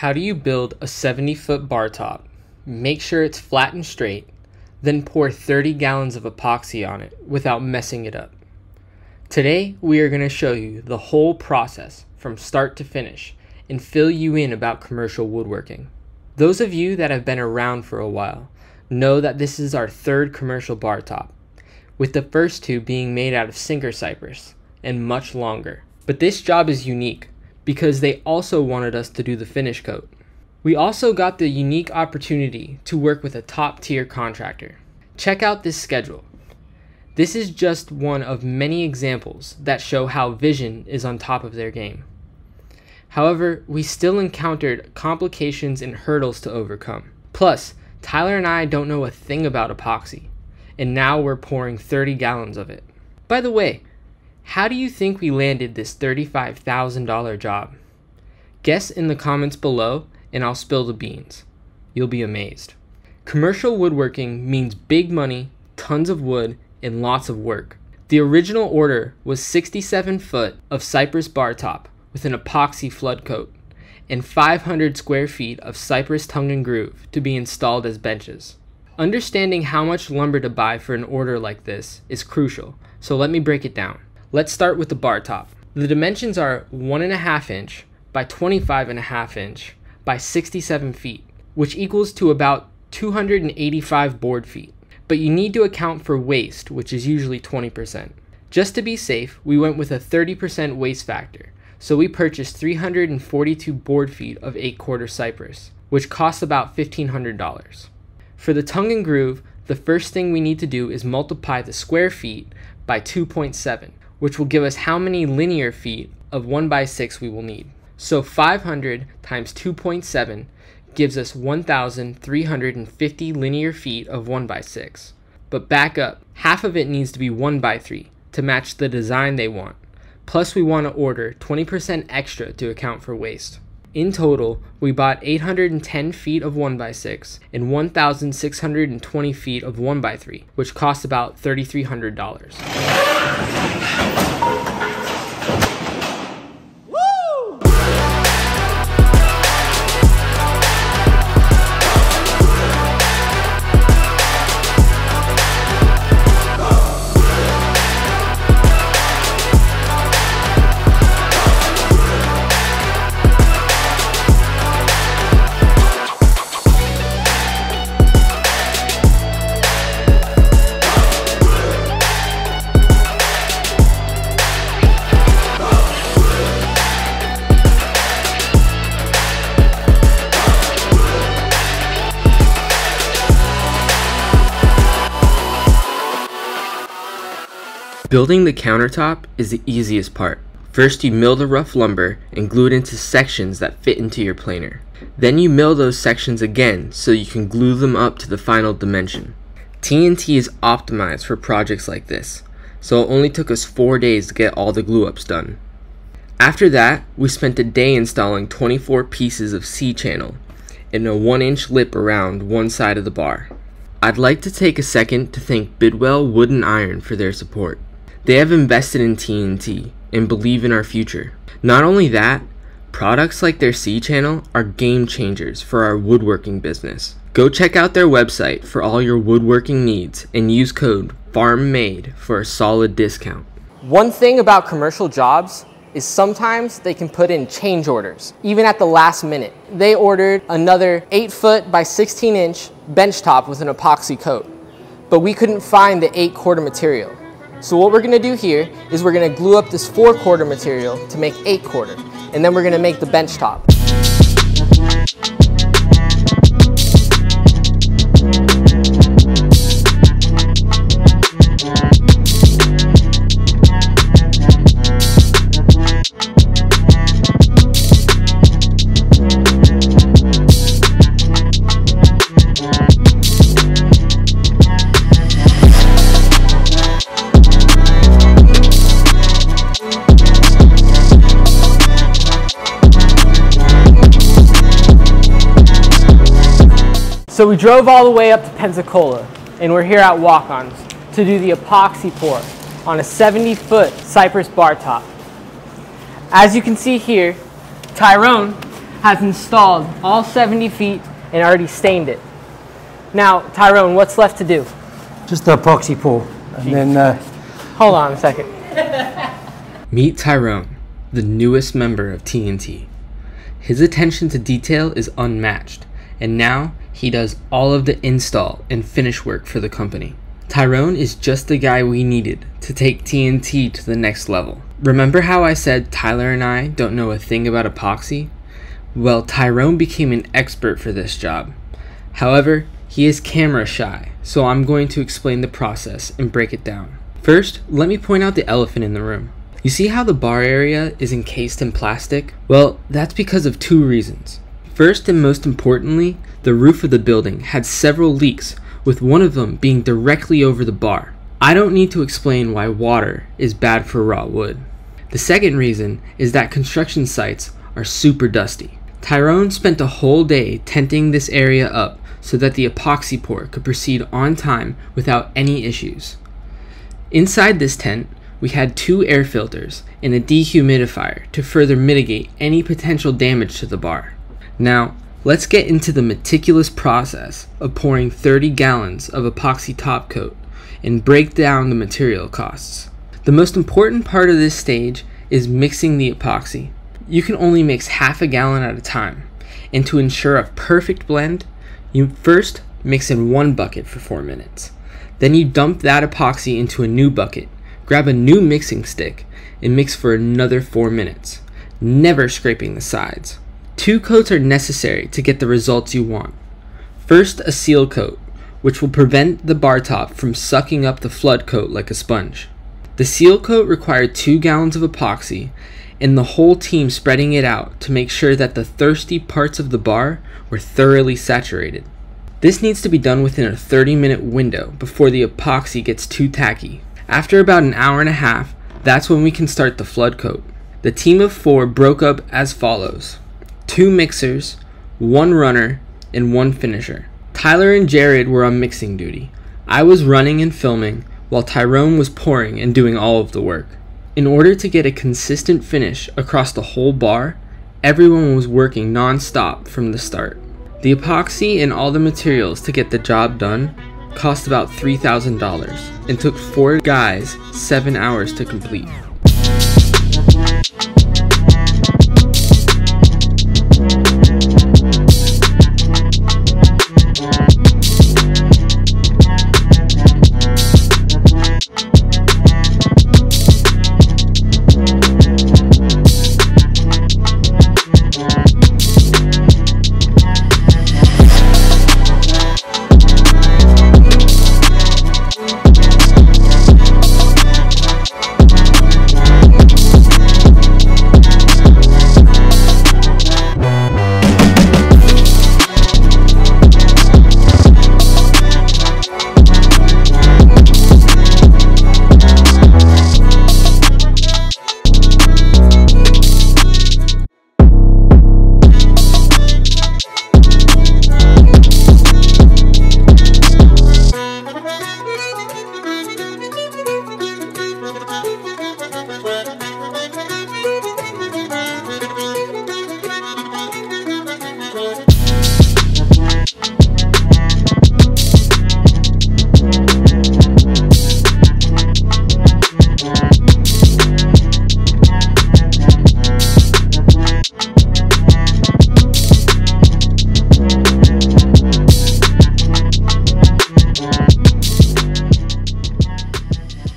How do you build a 70-foot bar top? Make sure it's flat and straight, then pour 30 gallons of epoxy on it without messing it up. Today, we are going to show you the whole process from start to finish and fill you in about commercial woodworking. Those of you that have been around for a while know that this is our third commercial bar top, with the first two being made out of sinker cypress and much longer. But this job is unique because they also wanted us to do the finish coat. We also got the unique opportunity to work with a top-tier contractor. Check out this schedule. This is just one of many examples that show how Vision is on top of their game. However, we still encountered complications and hurdles to overcome. Plus, Tyler and I don't know a thing about epoxy, and now we're pouring 30 gallons of it. By the way, how do you think we landed this $35,000 job? Guess in the comments below and I'll spill the beans. You'll be amazed. Commercial woodworking means big money, tons of wood, and lots of work. The original order was 67 foot of cypress bar top with an epoxy flood coat and 500 square feet of cypress tongue and groove to be installed as benches. Understanding how much lumber to buy for an order like this is crucial, so let me break it down. Let's start with the bar top. The dimensions are 1.5 inch by 25.5 inch by 67 feet, which equals to about 285 board feet. But you need to account for waste, which is usually 20%. Just to be safe, we went with a 30% waste factor, so we purchased 342 board feet of 8/4 cypress, which costs about $1,500. For the tongue and groove, the first thing we need to do is multiply the square feet by 2.7, which will give us how many linear feet of 1x6 we will need. So 500 times 2.7 gives us 1,350 linear feet of 1x6. But back up, half of it needs to be 1x3 to match the design they want. Plus we want to order 20% extra to account for waste. In total, we bought 810 feet of 1x6 and 1,620 feet of 1x3, which cost about $3,300. Building the countertop is the easiest part. First you mill the rough lumber and glue it into sections that fit into your planer. Then you mill those sections again so you can glue them up to the final dimension. TNT is optimized for projects like this, so it only took us 4 days to get all the glue ups done. After that, we spent a day installing 24 pieces of C-channel and a 1-inch lip around one side of the bar. I'd like to take a second to thank Bidwell Wood and Iron for their support. They have invested in TNT and believe in our future. Not only that, products like their C-channel are game changers for our woodworking business. Go check out their website for all your woodworking needs and use code FARMMADE for a solid discount. One thing about commercial jobs is sometimes they can put in change orders, even at the last minute. They ordered another 8 foot by 16 inch bench top with an epoxy coat, but we couldn't find the 8/4 material. So what we're gonna do here is we're gonna glue up this 4/4 material to make 8/4, and then we're gonna make the bench top. So we drove all the way up to Pensacola, and we're here at Walk-Ons to do the epoxy pour on a 70-foot cypress bar top. As you can see here, Tyrone has installed all 70 feet and already stained it. Now, Tyrone, what's left to do? Just the epoxy pour, and then Hold on a second. Meet Tyrone, the newest member of TNT. His attention to detail is unmatched, and now he does all of the install and finish work for the company. Tyrone is just the guy we needed to take TNT to the next level. Remember how I said Tyler and I don't know a thing about epoxy? Well, Tyrone became an expert for this job. However, he is camera shy, so I'm going to explain the process and break it down. First, let me point out the elephant in the room. You see how the bar area is encased in plastic? Well, that's because of two reasons. First and most importantly, the roof of the building had several leaks, with one of them being directly over the bar. I don't need to explain why water is bad for raw wood. The second reason is that construction sites are super dusty. Tyrone spent a whole day tenting this area up so that the epoxy pour could proceed on time without any issues. Inside this tent, we had 2 air filters and a dehumidifier to further mitigate any potential damage to the bar. Now, let's get into the meticulous process of pouring 30 gallons of epoxy top coat and break down the material costs. The most important part of this stage is mixing the epoxy. You can only mix half a gallon at a time, and to ensure a perfect blend, you first mix in 1 bucket for 4 minutes. Then you dump that epoxy into a new bucket, grab a new mixing stick, and mix for another 4 minutes, never scraping the sides. 2 coats are necessary to get the results you want. First, a seal coat, which will prevent the bar top from sucking up the flood coat like a sponge. The seal coat required 2 gallons of epoxy, and the whole team spreading it out to make sure that the thirsty parts of the bar were thoroughly saturated. This needs to be done within a 30-minute window before the epoxy gets too tacky. After about an hour and a half, that's when we can start the flood coat. The team of 4 broke up as follows: 2 mixers, 1 runner, and 1 finisher. Tyler and Jared were on mixing duty. I was running and filming, while Tyrone was pouring and doing all of the work. In order to get a consistent finish across the whole bar, everyone was working non-stop from the start. The epoxy and all the materials to get the job done cost about $3,000 and took 4 guys 7 hours to complete.